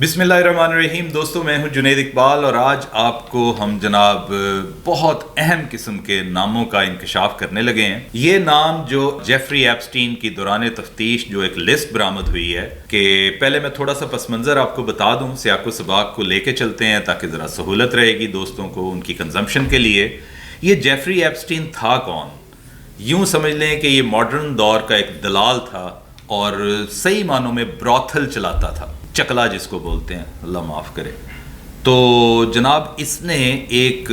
बिस्मिल्लाहिर्रहमानिर्रहीम। दोस्तों, मैं हूं जुनैद इकबाल और आज आपको हम जनाब बहुत अहम किस्म के नामों का इंकशाफ करने लगे हैं। ये नाम जो जेफरी एप्स्टीन की दौरान तफ्तीश जो एक लिस्ट बरामद हुई है, कि पहले मैं थोड़ा सा पस मंज़र आपको बता दूं, सियाको सबाक को लेके चलते हैं ताकि ज़रा सहूलत रहेगी दोस्तों को उनकी कंजम्पशन के लिए। ये जेफरी एप्स्टीन था कौन? यूँ समझ लें कि ये मॉडर्न दौर का एक दलाल था और सही मानों में ब्रॉथल चलाता था, चकला जिसको बोलते हैं, अल्लाह माफ़ करे। तो जनाब इसने एक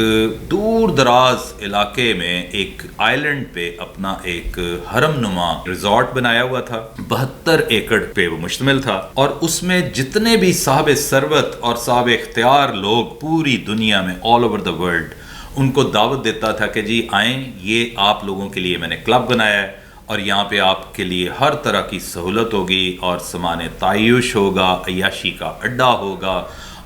दूर दराज इलाके में एक आइलैंड पे अपना एक हरम नुमा रिजॉर्ट बनाया हुआ था। 72 एकड़ पे वो मुश्तमिल था और उसमें जितने भी साहब सरवत और साहब इख्तियार लोग पूरी दुनिया में ऑल ओवर द वर्ल्ड उनको दावत देता था कि जी आएँ, ये आप लोगों के लिए मैंने क्लब बनाया है और यहाँ पे आपके लिए हर तरह की सहूलत होगी और सामान तायुश होगा, अय्याशी का अड्डा होगा।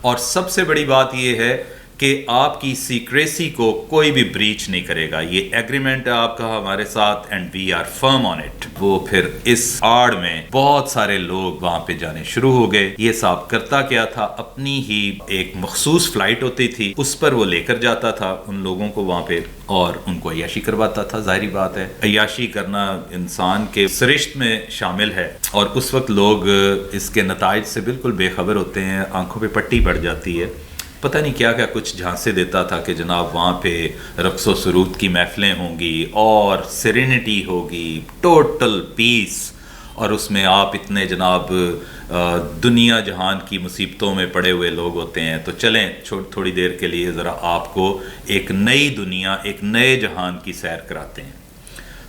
और सबसे बड़ी बात यह है कि आपकी सीक्रेसी को कोई भी ब्रीच नहीं करेगा। ये एग्रीमेंट है आपका हमारे साथ and we are firm on it. वो फिर इस आड़ में बहुत सारे लोग वहाँ पे जाने शुरू हो गए। ये साहब करता क्या था, अपनी ही एक मखसूस फ्लाइट होती थी, उस पर वो लेकर जाता था उन लोगों को वहाँ पे और उनको अय्याशी करवाता था। जाहिर बात है, अय्याशी करना इंसान के सरिश्त में शामिल है और उस वक्त लोग इसके नताइज से बिल्कुल बेखबर होते हैं, आंखों पे पट्टी पड़ जाती है। पता नहीं क्या क्या कुछ झांसे देता था कि जनाब वहाँ पे रक्सो सरूद की महफिलें होंगी और सेरेनिटी होगी, टोटल पीस, और उसमें आप इतने जनाब दुनिया जहान की मुसीबतों में पड़े हुए लोग होते हैं, तो चलें थोड़ी देर के लिए ज़रा आपको एक नई दुनिया, एक नए जहान की सैर कराते हैं।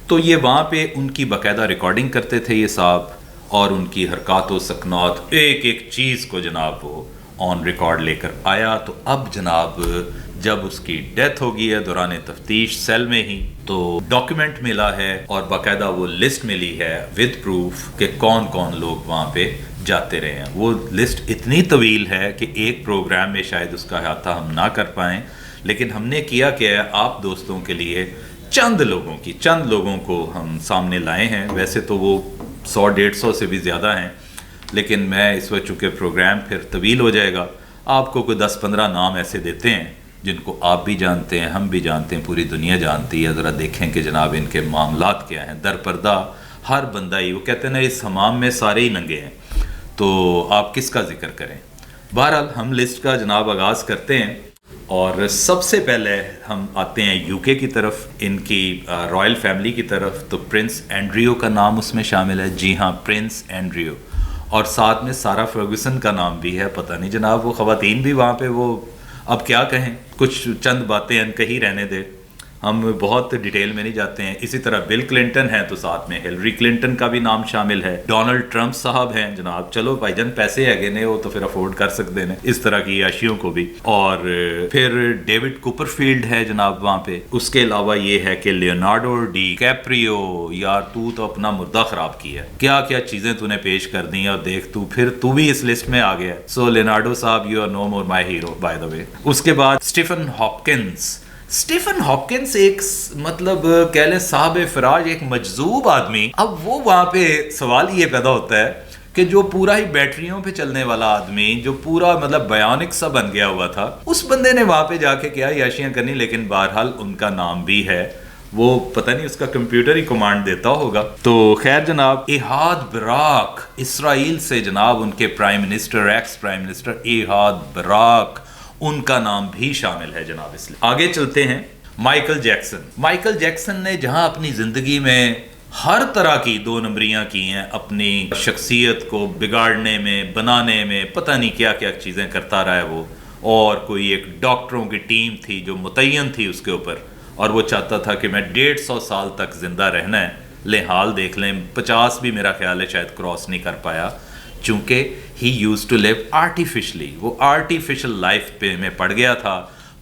तो ये वहाँ पे उनकी बाकायदा रिकॉर्डिंग करते थे ये साहब, और उनकी हरकत व सकनात एक एक चीज़ को जनाब वो ऑन रिकॉर्ड लेकर आया। तो अब जनाब जब उसकी डेथ हो गई है दौरान तफ्तीश सेल में ही, तो डॉक्यूमेंट मिला है और बाकायदा वो लिस्ट मिली है विद प्रूफ कि कौन कौन लोग वहाँ पे जाते रहे हैं। वो लिस्ट इतनी तवील है कि एक प्रोग्राम में शायद उसका अहाता हम ना कर पाएँ, लेकिन हमने किया क्या है, आप दोस्तों के लिए चंद लोगों को हम सामने लाए हैं। वैसे तो वो 100-150 से भी ज़्यादा हैं, लेकिन मैं इस वक्त चूँकि प्रोग्राम फिर तवील हो जाएगा, आपको कोई 10-15 नाम ऐसे देते हैं जिनको आप भी जानते हैं, हम भी जानते हैं, पूरी दुनिया जानती है। ज़रा देखें कि जनाब इनके मामलात क्या हैं। दरपर्दा हर बंदा ही, वो कहते हैं ना, इस हमाम में सारे ही नंगे हैं, तो आप किसका जिक्र करें। बहरहाल हम लिस्ट का जनाब आगाज़ करते हैं और सबसे पहले हम आते हैं यूके की तरफ, इनकी रॉयल फैमिली की तरफ। तो प्रिंस एंड्रियो का नाम उसमें शामिल है। जी हाँ, प्रिंस एंड्रियो, और साथ में सारा फर्गुसन का नाम भी है। पता नहीं जनाब वो ख़वातीन भी वहाँ पे, वो अब क्या कहें, कुछ चंद बातें अनकही रहने दे, हम बहुत डिटेल में नहीं जाते हैं। इसी तरह बिल क्लिंटन है, तो साथ में हिलरी क्लिंटन का भी नाम शामिल है। डोनाल्ड ट्रंप साहब हैं जनाब, चलो भाईजान पैसे है ने, वो तो फिर अफोर्ड कर सकते हैं इस तरह की याशियों को भी। और फिर डेविड कूपरफील्ड है जनाब वहाँ पे। उसके अलावा ये है कि लियोनार्डो डी कैप्रियो, यार तू तो अपना मुर्दा ख़राब किया है, क्या क्या चीज़ें तूने पेश कर दी और देख तू भी इस लिस्ट में आ गया। सो लियोनार्डो साहब, you are no more my hero by the way. उसके बाद स्टीफन हॉपकिंस एक मतलब कह लें साहब फराज, एक मजजूब आदमी। अब वो वहाँ पे सवाल ये पैदा होता है कि जो पूरा ही बैटरियों पे चलने वाला आदमी, जो पूरा मतलब बयानिक सा बन गया हुआ था, उस बंदे ने वहाँ पे जाके क्या याशियाँ करनी। लेकिन बहरहाल उनका नाम भी है, वो पता नहीं उसका कंप्यूटर ही कमांड देता होगा। तो खैर जनाब, इहाद बराक, इसराइल से जनाब उनके prime minister, ex prime minister Ehud Barak, उनका नाम भी शामिल है जनाब। इसलिए आगे चलते हैं। माइकल जैक्सन ने जहां अपनी जिंदगी में हर तरह की 2 नंबरियां की हैं, अपनी शख्सियत को बिगाड़ने में, बनाने में, पता नहीं क्या क्या चीज़ें करता रहा है वो। और कोई एक डॉक्टरों की टीम थी जो मुतय्यन थी उसके ऊपर, और वो चाहता था कि मैं 150 साल तक जिंदा रहना है। ले हाल देख लें, 50 भी मेरा ख्याल है शायद क्रॉस नहीं कर पाया, चूँकि he used to live artificially. वो आर्टिफिशियल लाइफ पे में पड़ गया था,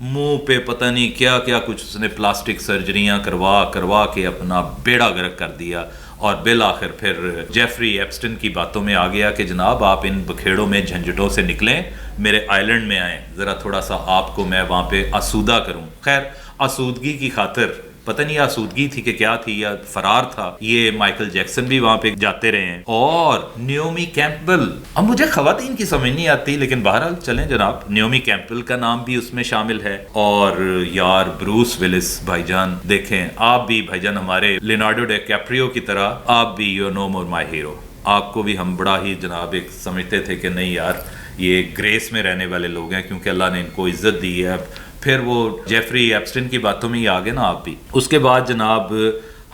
मुंह पे पता नहीं क्या क्या कुछ उसने प्लास्टिक सर्जरियां करवा के अपना बेड़ा गर्क कर दिया। और बिल आखिर फिर जेफरी एप्स्टीन की बातों में आ गया कि जनाब आप इन बखेड़ों में झंझटों से निकलें, मेरे आइलैंड में आएँ, ज़रा थोड़ा सा आपको मैं वहाँ पे आसूदा करूँ। खैर आसूदगी की खातिर پتہ نہیں آسودگی تھی کہ کیا تھی یا فرار تھا. یہ مائیکل جیکسن بھی وہاں پہ جاتے رہے ہیں اور نیومی کیمپبل. اب مجھے خواتین کی سمجھ نہیں آتی لیکن بہرحال چلیں جناب, نیومی کیمپبل کا نام بھی اس میں شامل ہے. اور یار بروس ولس بھائی جان, دیکھیں آپ بھی بھائی جان ہمارے لیونارڈو ڈی کیپریو کی طرح آپ بھی you know more my hero. آپ کو بھی ہم بڑا ہی جناب ایک سمجھتے تھے کہ نہیں یار یہ گریس میں رہنے والے لوگ ہیں کیونکہ اللہ نے ان کو عزت دی ہے. پھر وہ جیفری ایپسٹن کی باتوں میں ہی آگے نا آپ بھی. اس کے بعد جناب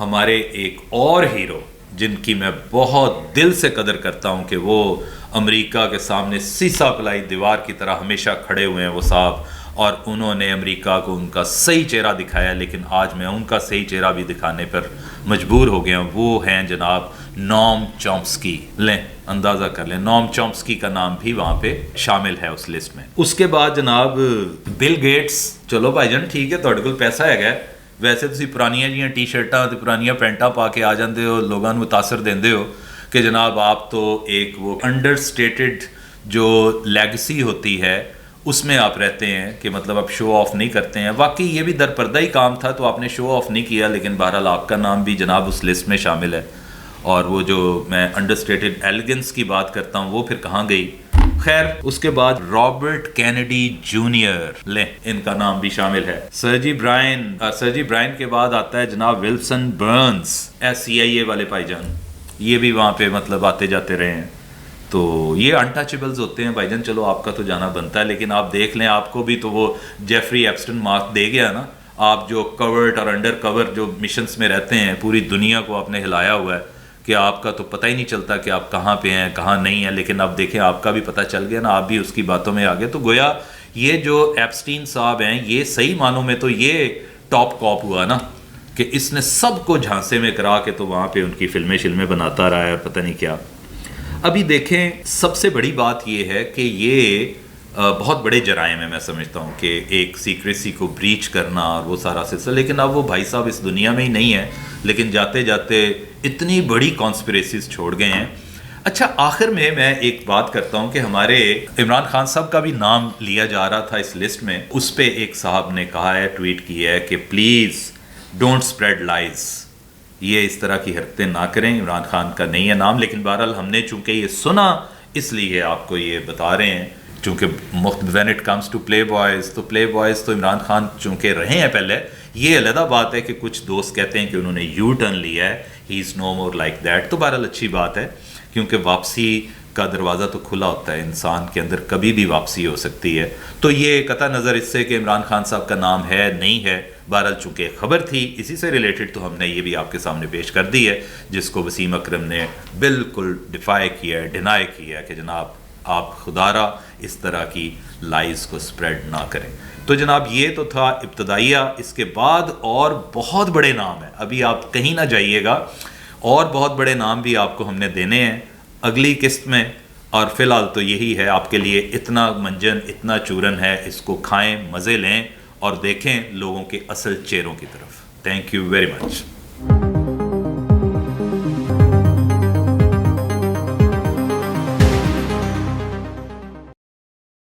ہمارے ایک اور ہیرو جن کی میں بہت دل سے قدر کرتا ہوں کہ وہ امریکہ کے سامنے سیسا پلائی دیوار کی طرح ہمیشہ کھڑے ہوئے ہیں وہ صاحب, اور انہوں نے امریکہ کو ان کا صحیح چہرہ دکھایا. لیکن آج میں ان کا صحیح چہرہ بھی دکھانے پر مجبور ہو گیا ہوں. وہ ہیں جناب نوم چومسکی. لیں اندازہ کر لیں, نوم چومسکی کا نام بھی وہاں پہ شامل ہے اس لسٹ میں. اس کے بعد جناب بل گیٹس. چلو بھائی جان ٹھیک ہے, تھوڑے کول پیسہ ہے, ویسے تسی پرانیاں جیاں ٹی شرٹاں تے پرانیاں پینٹاں پا کے آ جاندے ہو, لوگاں نوں متاثر دیندے ہو کہ جناب آپ تو ایک وہ انڈر سٹیٹڈ جو لیگسی ہوتی ہے اس میں آپ رہتے ہیں کہ مطلب آپ شو آف نہیں کرتے ہیں. واقعی یہ بھی درپردہ ہی کام تھا تو آپ نے شو آف نہیں کیا, لیکن بہرحال آپ کا نام بھی جناب اس لسٹ میں شامل ہے. اور وہ جو میں انڈر سٹیٹڈ ایلیگنس کی بات کرتا ہوں وہ پھر کہاں گئی. خیر اس کے بعد رابرٹ کینیڈی جونیئر, لیں ان کا نام بھی شامل ہے. سرجی برائن کے بعد آتا ہے جناب ولسن برنز, CIA والے بھائی جان. یہ بھی وہاں پہ مطلب آتے جاتے رہے ہیں. تو یہ انٹچیبلز ہوتے ہیں بھائی جان. چلو آپ کا تو جانا بنتا ہے, لیکن آپ دیکھ لیں آپ کو بھی تو وہ جیفری ایپسٹن مارک دے گیا نا. آپ جو کورٹ اور انڈر کور جو مشنز میں رہتے ہیں, پوری دنیا کو آپ نے ہلایا ہوا ہے کہ آپ کا تو پتہ ہی نہیں چلتا کہ آپ کہاں پہ ہیں کہاں نہیں ہیں. لیکن اب دیکھیں آپ کا بھی پتہ چل گیا نا, آپ بھی اس کی باتوں میں آگے. تو گویا یہ جو ایپسٹین صاحب ہیں یہ صحیح معنوں میں تو یہ ٹاپ کاپ ہوا نا کہ اس نے سب کو جھانسے میں کرا کے تو وہاں پہ ان کی فلمیں بناتا رہا ہے اور پتہ نہیں کیا. ابھی دیکھیں سب سے بڑی بات یہ ہے کہ یہ بہت بڑے جرائم ہیں. میں سمجھتا ہوں کہ ایک سیکریسی کو بریچ کرنا اور وہ سارا سلسلہ, لیکن اب وہ بھائی صاحب اس دنیا میں ہی نہیں ہیں, لیکن جاتے جاتے اتنی بڑی کانسپریسیز چھوڑ گئے ہیں. اچھا آخر میں ایک بات کرتا ہوں کہ ہمارے عمران خان صاحب کا بھی نام لیا جا رہا تھا اس لسٹ میں. اس پہ ایک صاحب نے کہا ہے, ٹویٹ کیا ہے کہ پلیز ڈونٹ اسپریڈ لائز, یہ اس طرح کی حرکتیں نہ کریں. عمران خان کا نہیں ہے نام, لیکن بہرحال ہم نے چونکہ یہ سنا اس لیے آپ کو یہ بتا رہے ہیں. چونکہ when it comes to playboys تو عمران خان چونکہ رہے ہیں پہلے. یہ علیحدہ بات ہے کہ کچھ دوست کہتے ہیں کہ انہوں نے یو ٹرن لیا ہے, ہی از نو مور لائک دیٹ. تو بہرحال اچھی بات ہے کیونکہ واپسی کا دروازہ تو کھلا ہوتا ہے, انسان کے اندر کبھی بھی واپسی ہو سکتی ہے. تو یہ قطع نظر اس سے کہ عمران خان صاحب کا نام ہے نہیں ہے, بہرحال چونکہ خبر تھی اسی سے ریلیٹڈ تو ہم نے یہ بھی آپ کے سامنے پیش کر دی ہے, جس کو وسیم اکرم نے بالکل ڈینائی کیا ہے کہ جناب آپ خدارا اس طرح کی لائز کو سپریڈ نہ کریں. تو جناب یہ تو تھا ابتدائیہ. اس کے بعد اور بہت بڑے نام ہیں, ابھی آپ کہیں نہ جائیے گا, اور بہت بڑے نام بھی آپ کو ہم نے دینے ہیں اگلی قسط میں. اور فی الحال تو یہی ہے آپ کے لیے, اتنا منجن اتنا چورن ہے, اس کو کھائیں, مزے لیں اور دیکھیں لوگوں کے اصل چہروں کی طرف. Thank you very much.